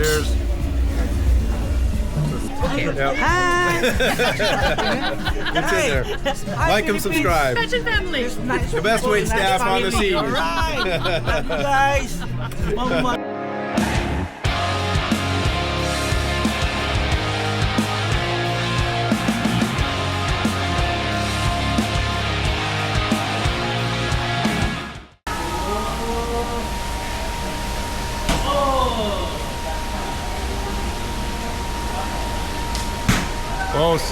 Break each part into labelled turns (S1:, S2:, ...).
S1: Cheers.
S2: Okay.
S1: Yep.
S2: Hi.
S1: It's in there. Like and subscribe.
S3: Patchin Family.
S1: The best wait staff on the scene.
S2: All right. Love you guys. Mama.
S1: Close.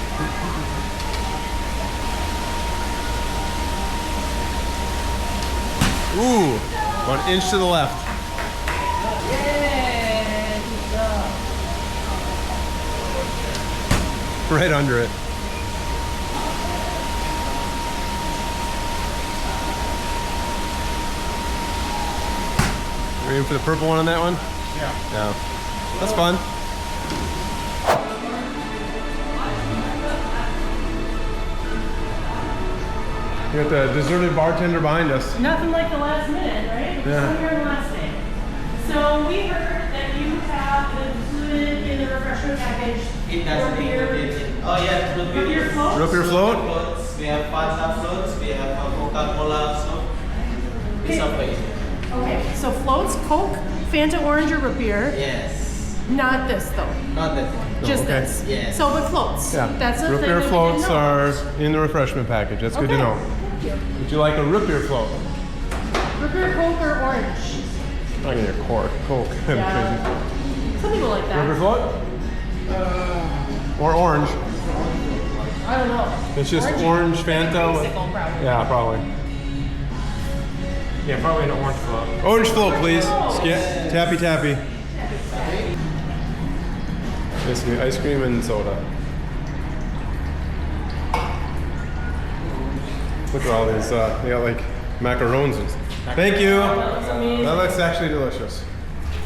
S1: Ooh, 1 inch to the left. Right under it. We're aiming for the purple one on that one?
S4: Yeah.
S1: Yeah. That's fun. You got the deserted bartender behind us.
S3: Nothing like the last minute, right?
S1: Yeah.
S3: Here on the last day. So we heard that you have included in the refreshment package.
S5: It doesn't include it. Oh yeah, root beer.
S3: Root beer floats?
S1: Root beer float?
S5: Floats. We have Fanta floats. We have Coca-Cola float. It's okay.
S3: Okay, so floats, Coke, Fanta orange or root beer.
S5: Yes.
S3: Not this though.
S5: Not that.
S3: Just
S1: okay.
S3: this.
S5: Yes.
S3: So but floats.
S1: Yeah.
S3: That's the
S1: root
S3: thing
S1: beer
S3: that we
S1: floats
S3: didn't know.
S1: are in the refreshment package. That's good to
S3: Okay.
S1: know.
S3: Thank you.
S1: Would you like a root beer float?
S3: Root beer, Coke, or orange?
S1: I'm not gonna get Coke.
S3: Yeah. Some people like
S1: Root beer
S3: that.
S1: float? Or orange?
S3: I don't know.
S1: It's just orange Fanta. With,
S3: Creamsicle, probably.
S1: yeah, probably.
S4: Yeah, probably an orange float.
S1: Orange float, please. Tappy tappy. Basically, ice cream and soda. Look at all these. They got like macarons and stuff. Thank you. That looks actually delicious.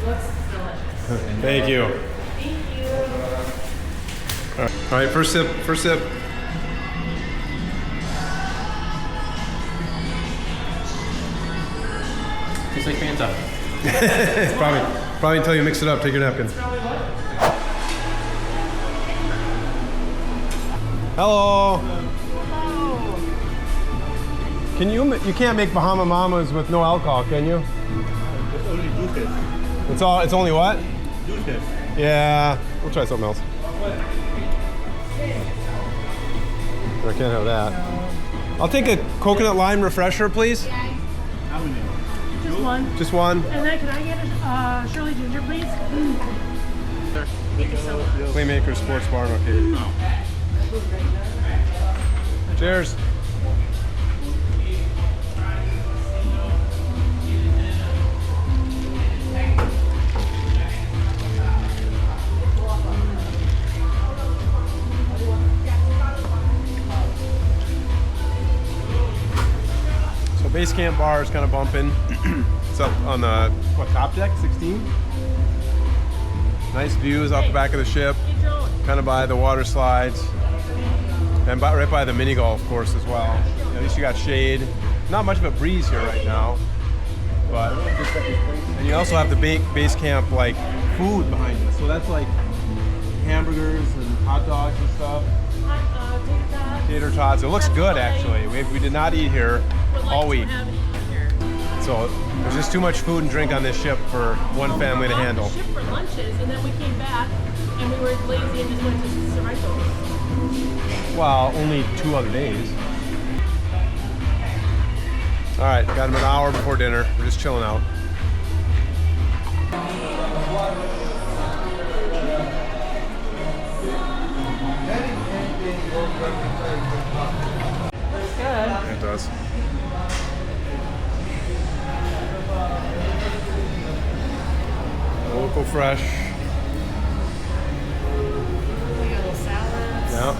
S3: Looks delicious.
S1: Thank you.
S3: Thank you.
S1: All right, first sip. First sip.
S4: Tastes like Fanta.
S1: Probably until you mix it up. Take your napkin. Hello. Can you can't make Bahama Mamas with no alcohol, can you?
S6: It's only juices.
S1: It's only what?
S6: Juices.
S1: Yeah, we'll try something else. I can't have that. I'll take a coconut lime refresher, please.
S6: How many?
S3: Just one.
S1: Just one.
S3: And then can I get a Shirley Ginger, please?
S1: Playmaker Sports Bar, okay. Cheers. So base camp bar is kind of bumping. It's up on the top deck, 16. Nice views off the back of the ship, kind of by the water slides, and right by the mini golf course as well. At least you got shade. Not much of a breeze here right now, but and you also have the base camp like food behind us. So that's like hamburgers and hot dogs and stuff. Tater tots. It looks good actually. We did not eat here all week. So there's just too much food and drink on this ship for one family to handle.
S3: Ship for lunches, and then we came back, and we were lazy and just went to Sorrento's.
S1: Well, only 2 other days. All right, got him an hour before dinner. We're just chilling out.
S3: Looks good.
S1: It does. Local fresh.
S3: We got little salads.
S1: Yeah.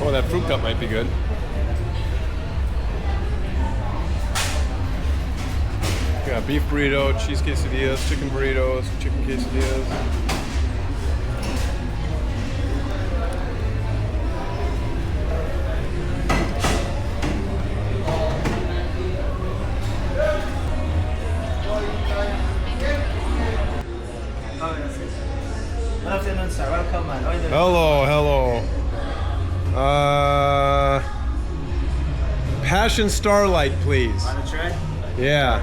S1: Oh, that fruit cup might be good. We got beef burrito, cheese quesadillas, chicken burritos, chicken quesadillas.
S5: Good afternoon, sir. Welcome, man. Order.
S1: Hello. Passion Starlight, please.
S5: Wanna try?
S1: Yeah.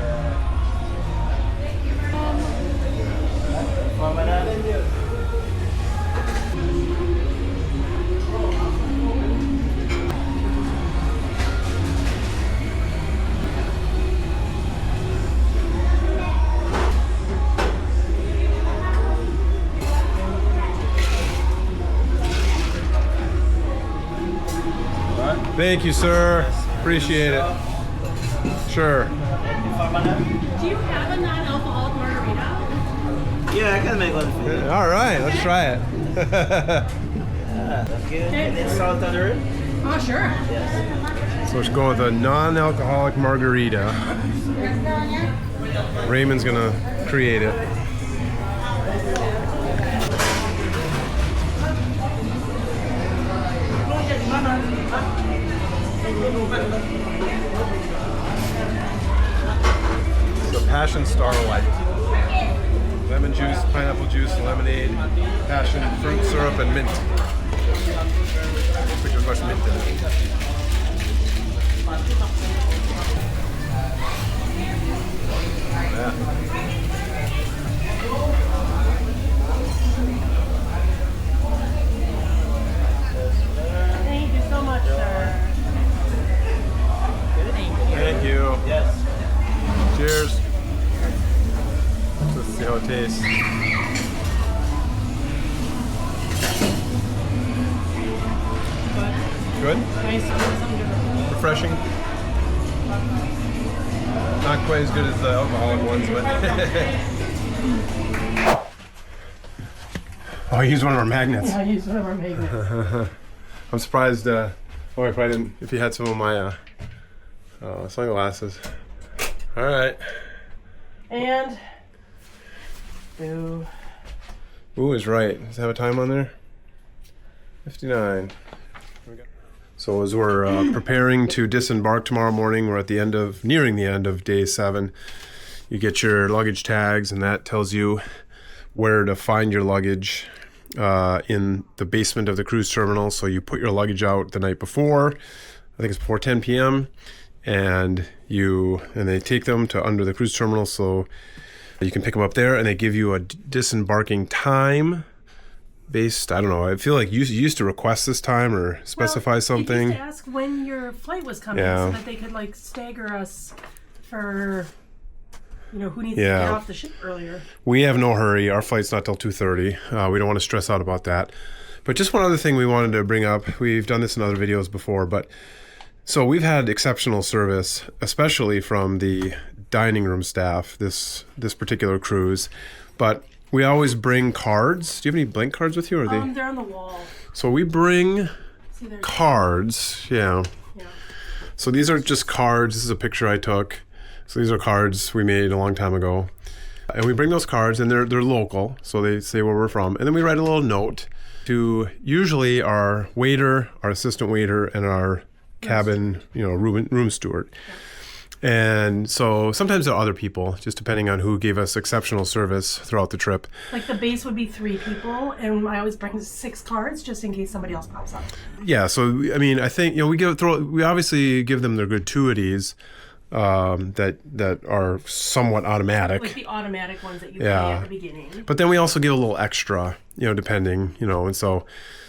S5: For banana.
S1: Thank you, sir. Appreciate it. Sure.
S5: For banana?
S3: Do you have a non-alcoholic margarita?
S5: Yeah, I can make one for you.
S1: All right, let's try it.
S5: That's good. Any salt on the road?
S3: Oh, sure.
S5: Yes.
S1: So let's go with a non-alcoholic margarita. Raymond's gonna create it. So Passion Starlight. Lemon juice, pineapple juice, lemonade, passion, fruit syrup, and mint. I think there's much mint in it. Yeah.
S3: Thank you so much, sir.
S1: Thank you.
S5: Yes.
S1: Cheers. Let's see how it tastes. Good?
S3: Nice. Something different.
S1: Refreshing. Not quite as good as the alcoholic ones, but. Oh, he used one of our magnets.
S3: Yeah, I used one of our magnets.
S1: I'm surprised. If you had some of my sunglasses. All right.
S3: And boo.
S1: Ooh is right. Does it have a time on there? 59. So as we're preparing to disembark tomorrow morning, we're at nearing the end of day 7. You get your luggage tags, and that tells you where to find your luggage in the basement of the cruise terminal. So you put your luggage out the night before. I think it's before 10 p.m. and they take them to under the cruise terminal, so you can pick them up there, and they give you a disembarking time based. I don't know. I feel like you used to request this time or specify something.
S3: They used to ask when your flight was coming,
S1: Yeah.
S3: so that they could like stagger us for, who needs
S1: Yeah.
S3: to get off the ship earlier.
S1: We have no hurry. Our flight's not till 2:30. We don't want to stress out about that. But just one other thing we wanted to bring up. We've done this in other videos before, but so we've had exceptional service, especially from the dining room staff this particular cruise. But we always bring cards. Do you have any blank cards with you? Or
S3: They're on the wall.
S1: So we bring
S3: See, there's
S1: cards. Yeah.
S3: Yeah.
S1: So these are just cards. This is a picture I took. So these are cards we made a long time ago. And we bring those cards, and they're local, so they say where we're from. And then we write a little note to usually our waiter, our assistant waiter, and our cabin, room steward.
S3: Yeah.
S1: And so sometimes there are other people, just depending on who gave us exceptional service throughout the trip.
S3: Like the base would be 3 people, and I always bring 6 cards just in case somebody else pops up.
S1: Yeah, so I mean, I think we obviously give them their gratuities that are somewhat automatic.
S3: Like the automatic ones that you pay
S1: Yeah.
S3: at the beginning.
S1: But then we also give a little extra, depending, and so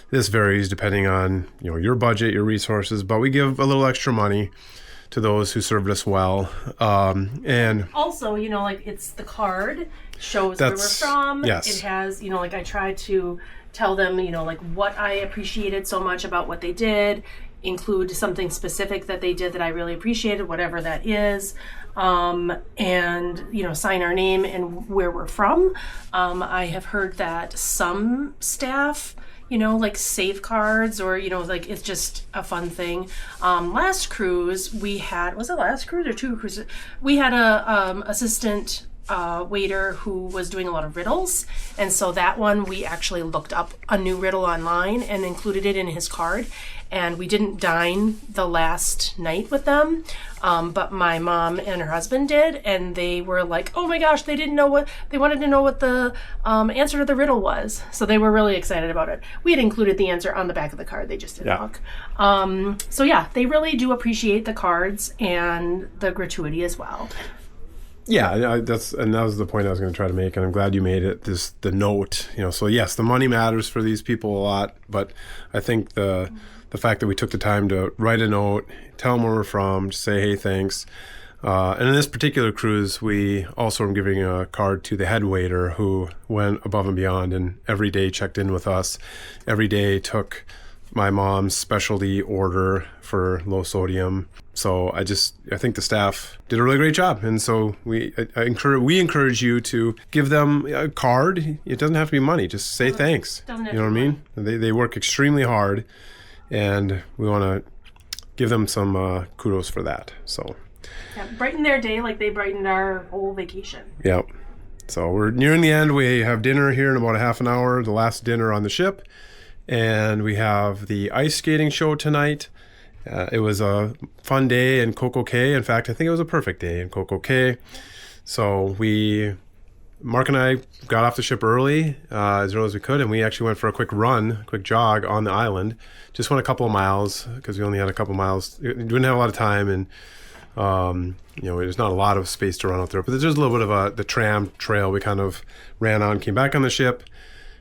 S1: this varies depending on, your budget, your resources, but we give a little extra money to those who served us well. And
S3: Also, it's the card, shows where we're from.
S1: Yes.
S3: It has, I try to tell them, what I appreciated so much about what they did, include something specific that they did that I really appreciated, whatever that is. And, sign our name and where we're from. I have heard that some staff, save cards or, it's just a fun thing. Last cruise we had, was it last cruise or 2 cruises? We had a assistant waiter who was doing a lot of riddles, and so that one we actually looked up a new riddle online and included it in his card. And we didn't dine the last night with them, but my mom and her husband did, and they were like, "Oh my gosh, they wanted to know what the answer to the riddle was." So they were really excited about it. We had included the answer on the back of the card; they just didn't look. So yeah, they really do appreciate the cards and the gratuity as well.
S1: Yeah, that was the point I was going to try to make, and I'm glad you made it. The note, So yes, the money matters for these people a lot, but I think the fact that we took the time to write a note, tell them where we're from, just say, hey, thanks. And in this particular cruise, we also are giving a card to the head waiter who went above and beyond and every day checked in with us. Every day took my mom's specialty order for low sodium. So I think the staff did a really great job. And so we encourage you to give them a card. It doesn't have to be money. Just say thanks. You know what I mean? They work extremely hard. And we want to give them some kudos for that. So,
S3: yeah, brighten their day like they brightened our whole vacation.
S1: Yep. So we're nearing the end. We have dinner here in about a half an hour, the last dinner on the ship. And we have the ice skating show tonight. It was a fun day in Coco Cay. In fact, I think it was a perfect day in Coco Cay. So Mark and I got off the ship early, as early as we could, and we actually went for a quick jog on the island. Just went a couple of miles because we only had a couple of miles. We didn't have a lot of time, and there's not a lot of space to run out there. But there's just a little bit of the tram trail we kind of ran on, came back on the ship,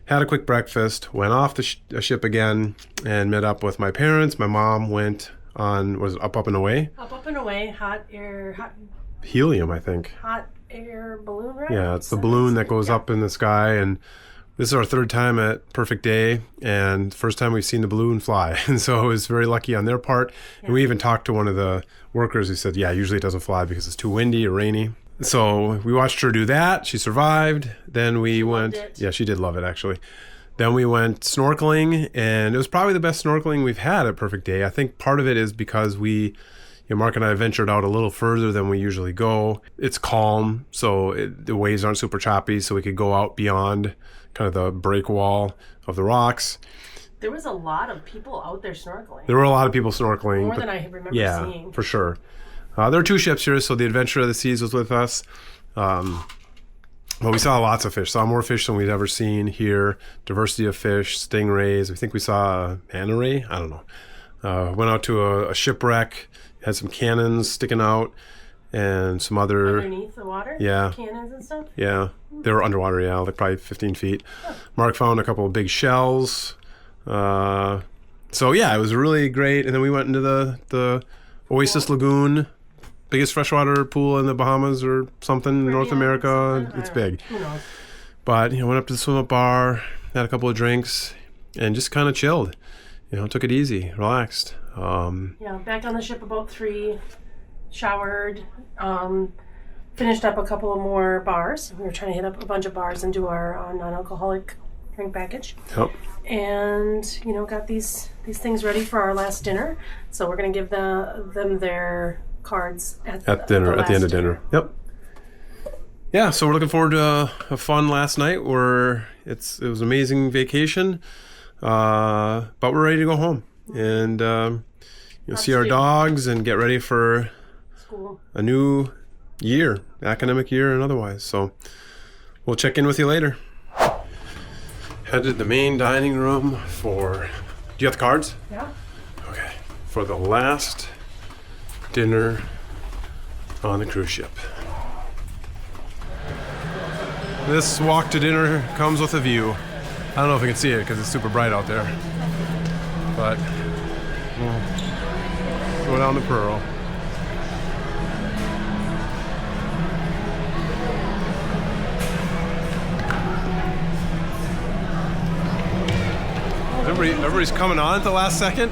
S1: had a quick breakfast, went off the ship again, and met up with my parents. My mom went on, Up and Away?
S3: Up and Away, hot
S1: helium, I think.
S3: Hot air balloon ride?
S1: Yeah, it's the balloon that goes up in the sky, and this is our third time at Perfect Day, and first time we've seen the balloon fly. And so it was very lucky on their part. Yeah. And we even talked to one of the workers who said, yeah, usually it doesn't fly because it's too windy or rainy. So we watched her do that. She survived. Then we went. Yeah, she did love it, actually. Then we went snorkeling, and it was probably the best snorkeling we've had at Perfect Day. I think part of it is because Mark and I ventured out a little further than we usually go. It's calm, so the waves aren't super choppy, so we could go out beyond kind of the break wall of the rocks.
S3: There was a lot of people out there snorkeling.
S1: There were a lot of people snorkeling.
S3: More than I remember seeing.
S1: Yeah, for sure. There are two ships here, so the Adventure of the Seas was with us. Well, we saw lots of fish. Saw more fish than we'd ever seen here. Diversity of fish, stingrays. We think we saw a manta ray. I don't know. Went out to a shipwreck. Had some cannons sticking out and some other...
S3: Underneath the water?
S1: Yeah.
S3: Cannons and stuff?
S1: Yeah. They were underwater, yeah. Like probably 15 feet. Oh. Mark found a couple of big shells. So, yeah, it was really great. And then we went into the Oasis Lagoon, biggest freshwater pool in the Bahamas or something, North America. It's big.
S3: Who knows?
S1: But, went up to the swim-up bar, had a couple of drinks, and just kind of chilled. Took it easy, relaxed.
S3: Back on the ship about 3, showered, finished up a couple of more bars. We were trying to hit up a bunch of bars and do our non-alcoholic drink package.
S1: Yep.
S3: And, got these things ready for our last dinner. So we're going to give them their cards at the end of dinner.
S1: Yep. Yeah, so we're looking forward to a fun last night. It was an amazing vacation, but we're ready to go home. And see our dogs and get ready for
S3: school.
S1: A new year, academic year and otherwise. So we'll check in with you later. Headed to the main dining room do you have the cards?
S3: Yeah.
S1: Okay. For the last dinner on the cruise ship. This walk to dinner comes with a view. I don't know if you can see it because it's super bright out there. But we'll go down the Pearl. Everybody's coming on at the last second.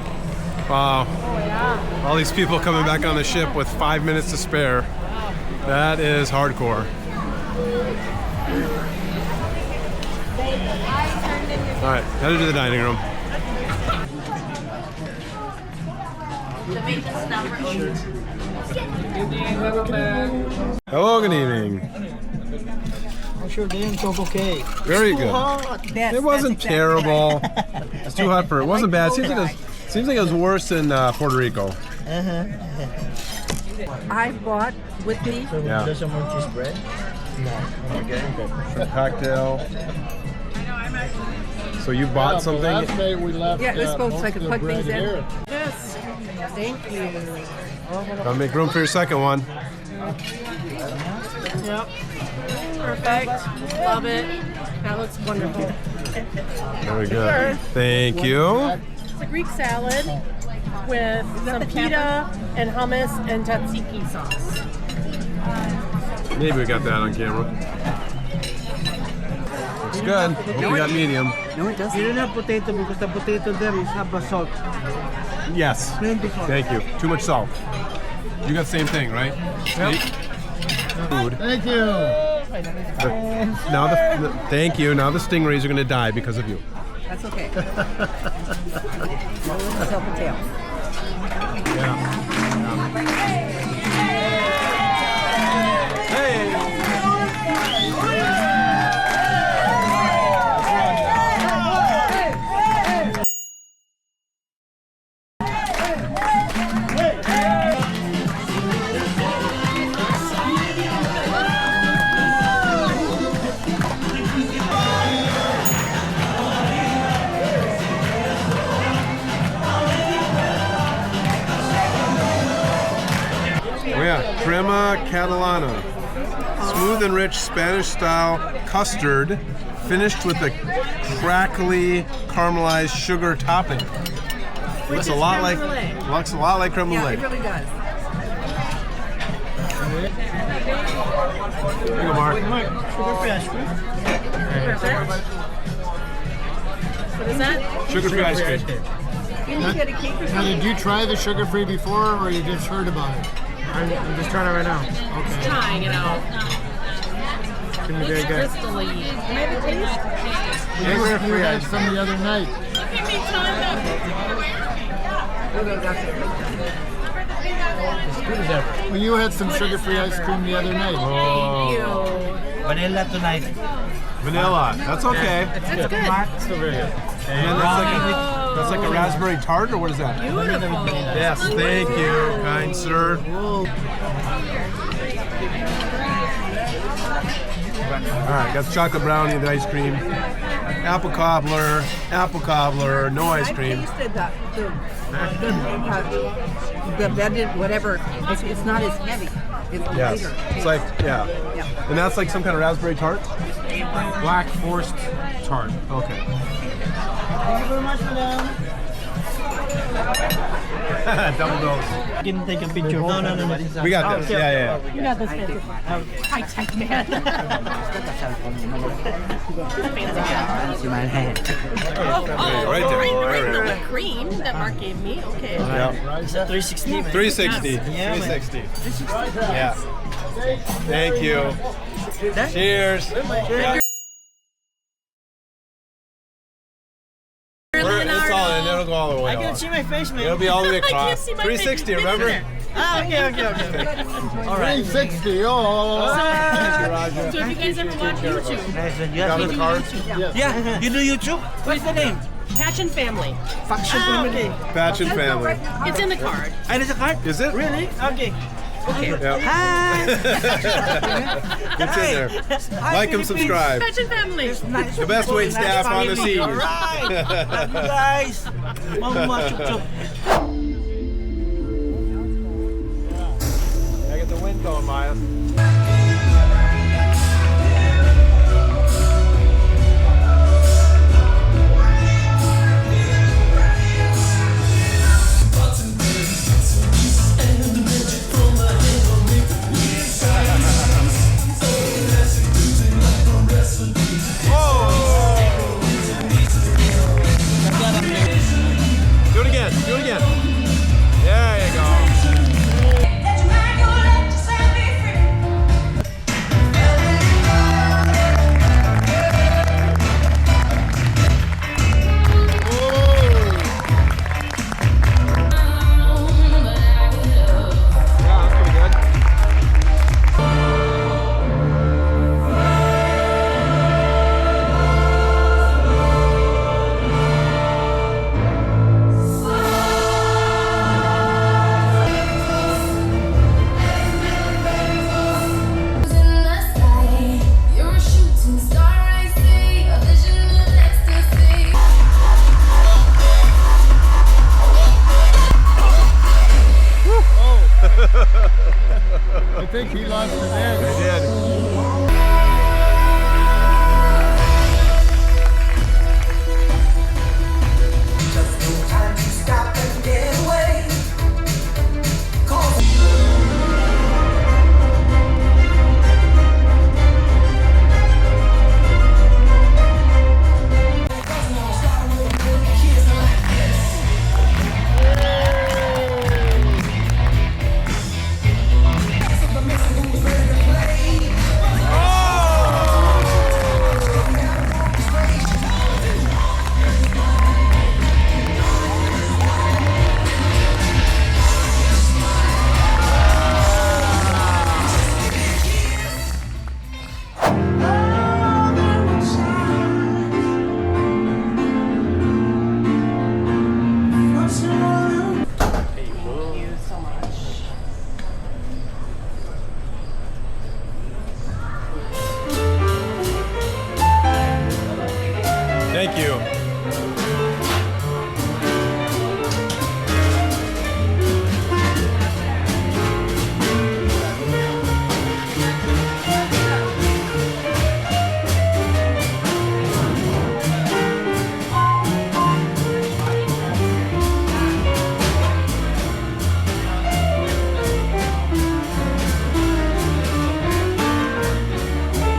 S1: Wow.
S3: Oh, yeah.
S1: All these people coming back on the ship with 5 minutes to spare. That is hardcore. All right, headed to the dining room. Hello, good evening.
S2: I'm sure they didn't talk okay.
S1: Very good.
S7: Yes,
S1: It wasn't
S7: that's exactly
S1: terrible. It's too hot for it. It wasn't bad. Seems like it was worse in Puerto Rico.
S7: I bought with me.
S2: So
S1: Yeah.
S2: there's some more cheese bread? No. Okay.
S1: Shrimp cocktail. So you bought something?
S8: Last night we left.
S7: Yeah, this boat so I
S8: most
S7: could
S8: of the
S7: plug
S8: bread
S7: things in.
S8: here.
S7: Yes. Thank you.
S1: Gotta make room for your second one.
S3: Yep. Perfect. Love it. That looks wonderful.
S1: Very good. Thank you.
S3: It's a Greek salad with some pita and hummus and tzatziki sauce.
S1: Maybe we got that on camera. Looks good. Hope you got medium.
S2: No, it doesn't. You didn't have potato because the potato there is have a salt.
S1: Yes. Thank you. Too much salt. You got the same thing, right? Yep. Food.
S8: Thank you.
S1: Thank you. Now the stingrays are going to die because of you.
S7: That's okay. Myself a tail.
S1: Yeah. Hey. Oh yeah, crema catalana. Smooth and rich Spanish-style custard finished with a crackly caramelized sugar topping. Looks a lot like creme
S7: Yeah,
S1: brulee.
S7: it really does.
S1: Here you go, Mark.
S2: Sugar free ice cream.
S3: What is that?
S1: Sugar-free ice cream.
S7: You need to get a cake or
S8: Now,
S7: something.
S8: did you try the sugar-free before, or you just heard about it?
S2: I'm just trying it right now.
S8: Okay.
S3: Trying it out.
S2: It's gonna be very good.
S3: Crystally.
S8: You had some the other night. Well, you had some sugar-free ice cream the other night.
S2: Vanilla tonight.
S1: Vanilla. That's okay.
S3: That's good.
S2: Still very good.
S1: And that's like a raspberry tart, or what is that?
S3: Beautiful.
S1: Yes, thank you, kind sir. All right, got the chocolate brownie, the ice cream, apple cobbler, no ice cream.
S7: I tasted the blended whatever. It's not as heavy. It's
S1: Yes,
S7: lighter.
S1: it's like, yeah.
S7: Yeah.
S1: And that's like some kind of raspberry tart?
S4: Black forest tart.
S1: Okay.
S2: Thank you very much, madam.
S1: Double dose.
S2: You can take a picture. No.
S1: We got this, yeah.
S3: You got this fancy. High-tech man.
S1: Right there.
S3: Bring the whipped cream that Mark gave me. Okay.
S1: Yeah.
S2: It's a 360. man.
S1: 360.
S2: Yeah, man.
S1: 360. Yeah. Thank you. Cheers. Yeah. It's all in. It'll go all the way.
S2: I can
S1: along.
S2: see my face, man.
S1: It'll be all the way
S3: I can't
S1: across.
S3: see my face.
S1: 360, remember?
S2: Okay. All right.
S8: 360. Oh.
S3: So if you guys ever watch YouTube,
S1: Got the cards?
S2: Yeah, you do YouTube? What's the name?
S3: Patchin Family.
S2: Faction Family.
S1: Patchin Family.
S3: It's in the card.
S2: And it's a card?
S1: Is it?
S2: Really? Okay.
S1: Yeah.
S2: Hi.
S1: It's in there. Like and subscribe.
S3: Patchin Family.
S1: The best wait staff on the scene.
S2: All right. Love you guys. Mama, chup, chup.
S1: I get the wind going, Maya. Do it again. Do it again. There you go. Thank you.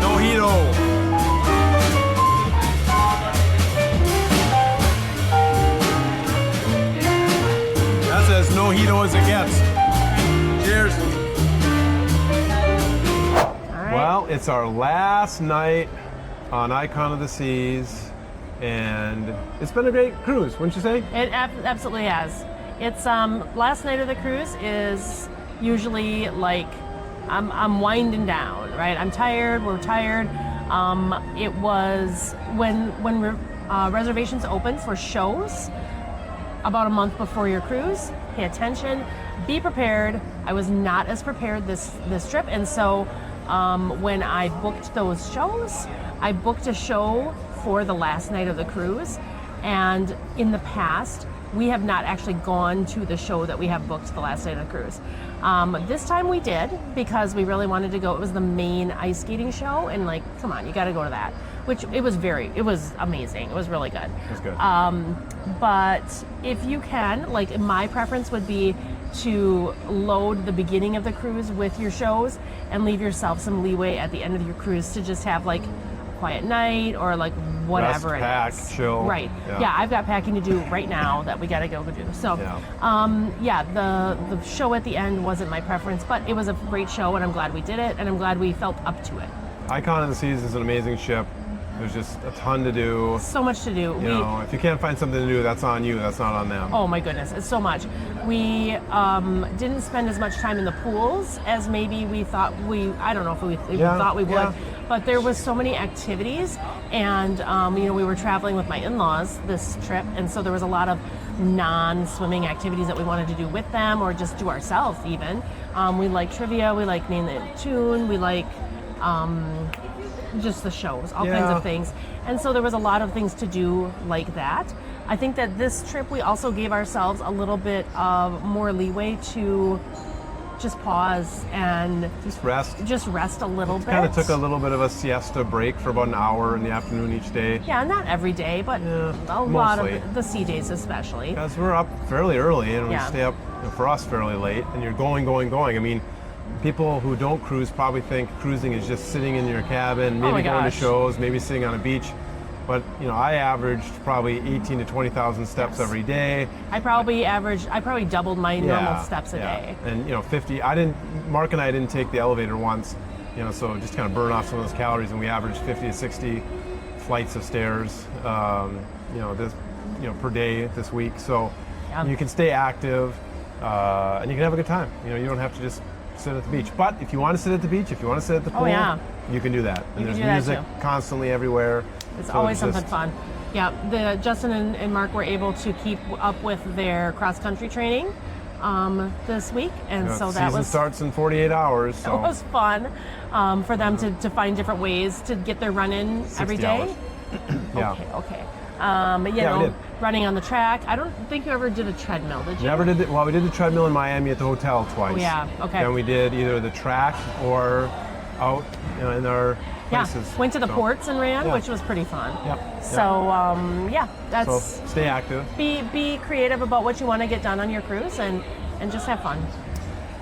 S1: Mojito. That's as mojito as it gets. Cheers. Well, it's our last night on Icon of the Seas, and it's been a great cruise, wouldn't you say?
S3: It absolutely has. It's last night of the cruise is usually like I'm winding down, right? I'm tired. We're tired. It was when reservations open for shows about a month before your cruise. Pay attention. Be prepared. I was not as prepared this trip, and so when I booked those shows, I booked a show for the last night of the cruise, and in the past we have not actually gone to the show that we have booked the last night of the cruise. This time we did because we really wanted to go. It was the main ice skating show, and like, come on, you got to go to that. Which it was amazing. It was really good.
S1: It was good.
S3: But if you can, like, my preference would be to load the beginning of the cruise with your shows and leave yourself some leeway at the end of your cruise to just have like a quiet night or like whatever
S1: Rest,
S3: it
S1: pack,
S3: is.
S1: chill.
S3: Right.
S1: Yeah.
S3: Yeah, I've got packing to do right now that we got to go do. So, the show at the end wasn't my preference, but it was a great show, and I'm glad we did it, and I'm glad we felt up to it.
S1: Icon of the Seas is an amazing ship. There's just a ton to do.
S3: So much to do.
S1: You know, if you can't find something to do, that's on you. That's not on them.
S3: Oh my goodness, it's so much. We didn't spend as much time in the pools as maybe we thought I don't know if we thought we would, but there was so many activities, and we were traveling with my in-laws this trip, and so there was a lot of non-swimming activities that we wanted to do with them or just do ourselves even. We like trivia, we like Name the Tune, we like just the shows, all kinds of things. And so there was a lot of things to do like that. I think that this trip we also gave ourselves a little bit of more leeway to just pause and
S1: Just rest.
S3: a little bit.
S1: Kind of took a little bit of a siesta break for about an hour in the afternoon each day.
S3: Yeah, not every day, but a lot of the sea days especially.
S1: Because we're up fairly early and we
S3: Yeah.
S1: stay up, for us, fairly late. And you're going. I mean, people who don't cruise probably think cruising is just sitting in your cabin, maybe going to shows, maybe sitting on a beach. But I averaged probably 18 to 20,000 steps every day.
S3: I probably doubled my normal steps a day.
S1: And 50. Mark and I didn't take the elevator once, so just kind of burn off some of those calories. And we averaged 50 to 60 flights of stairs, per day this week. So you can stay active, and you can have a good time. You don't have to just sit at the beach. But if you want to sit at the beach, if you want to sit at the pool, you can do that. And there's music constantly everywhere.
S3: It's always something fun. Yeah, Justin and Mark were able to keep up with their cross-country training this week, and so that
S1: season starts in 48 hours. So.
S3: It was fun for them to find different ways to get their run in every day.
S1: Yeah.
S3: Okay.
S1: We did.
S3: Running on the track. I don't think you ever did a treadmill, did you?
S1: Never did it. Well, we did the treadmill in Miami at the hotel twice.
S3: Oh, yeah. Okay.
S1: Then we did either the track or out in our places.
S3: Went to the ports and ran, which was pretty fun.
S1: Yep.
S3: So that's
S1: So stay active.
S3: Be creative about what you want to get done on your cruise and just have fun.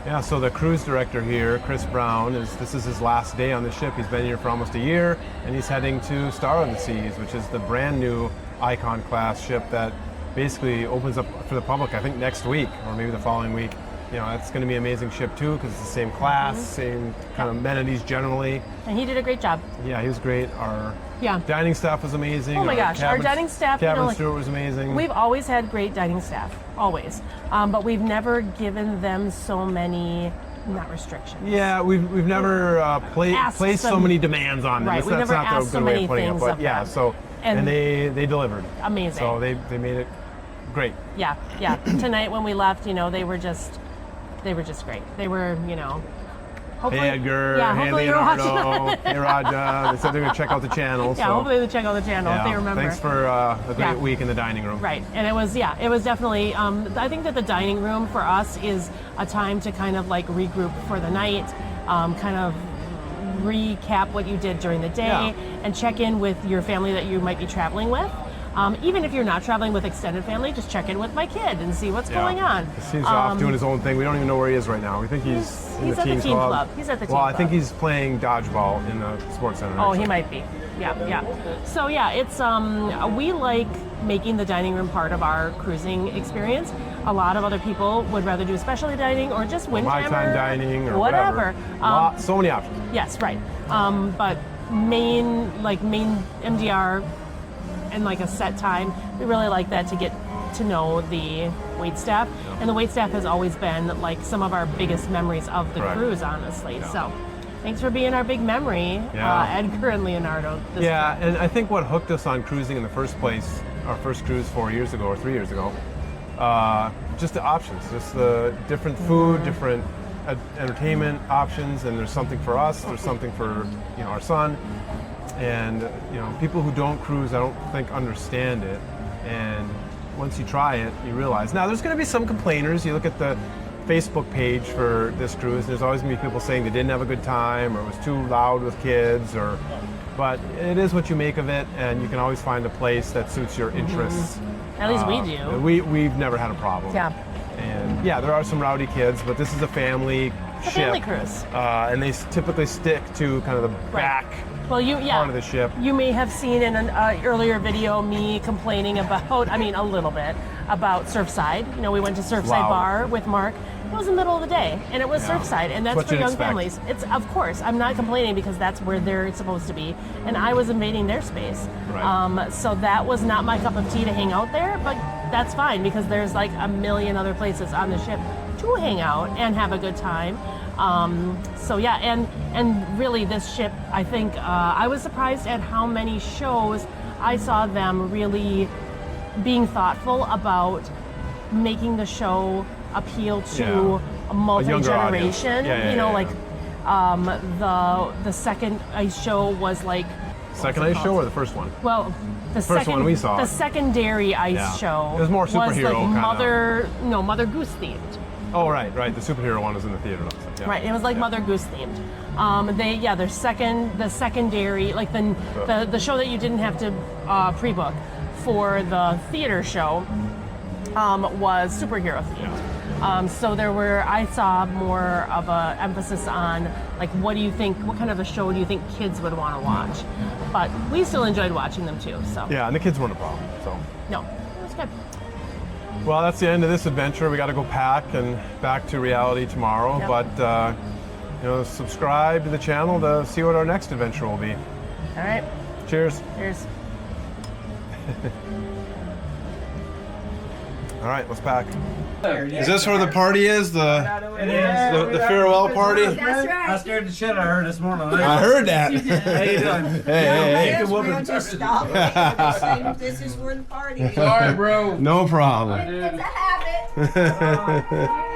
S1: Yeah, so the cruise director here, Chris Brown, this is his last day on the ship. He's been here for almost a year, and he's heading to Star of the Seas, which is the brand new Icon class ship that basically opens up for the public, I think, next week or maybe the following week. It's going to be an amazing ship too because it's the same class, same kind of amenities generally.
S3: And he did a great job.
S1: Yeah, he was great. Our
S3: Yeah.
S1: dining staff was amazing.
S3: Oh my gosh, our dining staff,
S1: Cabin steward was amazing.
S3: We've always had great dining staff, always. But we've never given them so many, not restrictions.
S1: Yeah, we've never placed so many demands on them.
S3: Right, we've never asked so many things
S1: but
S3: of
S1: yeah,
S3: them.
S1: so and they delivered.
S3: Amazing.
S1: So they made it great.
S3: Yeah. Tonight when we left, they were just great. They were, Hopefully,
S1: Hey Edgar,
S3: yeah,
S1: hey
S3: hopefully you're
S1: Leonardo,
S3: watching.
S1: hey Raja. They said they're going to check out the channel.
S3: Yeah,
S1: so.
S3: hopefully they check out the channel if they remember.
S1: Thanks for a great
S3: Yeah.
S1: week in the dining room.
S3: Right, and it was definitely. I think that the dining room for us is a time to kind of like regroup for the night, kind of recap what you did during the day, and check in with your family that you might be traveling with. Even if you're not traveling with extended family, just check in with my kid and see what's going on.
S1: He's off doing his own thing. We don't even know where he is right now. We think he's in the
S3: at
S1: team
S3: the team club. He's at the team
S1: Well,
S3: club.
S1: I think he's playing dodgeball in the sports center.
S3: Oh,
S1: actually.
S3: he might be. Yeah. So yeah, it's we like making the dining room part of our cruising experience. A lot of other people would rather do specialty dining or just windjammer,
S1: My time dining or
S3: whatever.
S1: So many options.
S3: Yes, right. But main MDR and like a set time, we really like that to get to know the wait staff. And the wait staff has always been like some of our biggest memories of the
S1: Correct.
S3: cruise, honestly. So thanks for being our big memory, Edgar and Leonardo. This trip.
S1: And I think what hooked us on cruising in the first place, our first cruise 4 years ago or 3 years ago, just the options, just the different food, different entertainment options, and there's something for us, there's something for our son, and people who don't cruise, I don't think understand it, and once you try it, you realize. Now, there's going to be some complainers. You look at the Facebook page for this cruise, there's always going to be people saying they didn't have a good time or it was too loud with kids, but it is what you make of it, and you can always find a place that suits your interests.
S3: At least we do.
S1: We've never had a problem.
S3: Yeah.
S1: And there are some rowdy kids, but this is a family
S3: It's a
S1: ship.
S3: family cruise.
S1: And they typically stick to kind of the back part of the ship.
S3: You may have seen in an earlier video me complaining about, a little bit, about Surfside. We went to Surfside
S1: Loud.
S3: Bar with Mark. It was the middle of the day, and it was Surfside, and that's
S1: What
S3: for
S1: you'd
S3: young
S1: expect.
S3: families. It's, of course, I'm not complaining because that's where they're supposed to be, and I was invading their space.
S1: Right.
S3: So that was not my cup of tea to hang out there, but that's fine because there's like a million other places on the ship to hang out and have a good time. And really this ship, I think, I was surprised at how many shows I saw them really being thoughtful about making the show appeal to a multi-generation. The second ice show was like...
S1: Second ice show or the first one?
S3: Well, the
S1: First one we saw.
S3: The secondary ice show
S1: It was more superhero
S3: like Mother Goose themed.
S1: Oh, right. The superhero one was in the theater. Yeah.
S3: Right, it was like Mother Goose themed. The secondary, like the show that you didn't have to pre-book for the theater show was superhero themed. So I saw more of a emphasis on like, what kind of a show do you think kids would want to watch? But we still enjoyed watching them too. So
S1: Yeah, and the kids weren't a problem. So.
S3: no, it was good.
S1: Well, that's the end of this adventure. We got to go pack and back to reality tomorrow.
S3: Yep.
S1: But subscribe to the channel to see what our next adventure will be.
S3: All right.
S1: Cheers.
S3: Cheers.
S1: All right, let's pack. Is this where the party is? The farewell party?
S2: That's right. I scared the shit out of her this morning.
S1: I heard that.
S2: How you doing?
S1: Hey.
S9: We'll just stop. This is where the party is.
S2: Sorry, bro.
S1: No problem.
S9: It's a habit.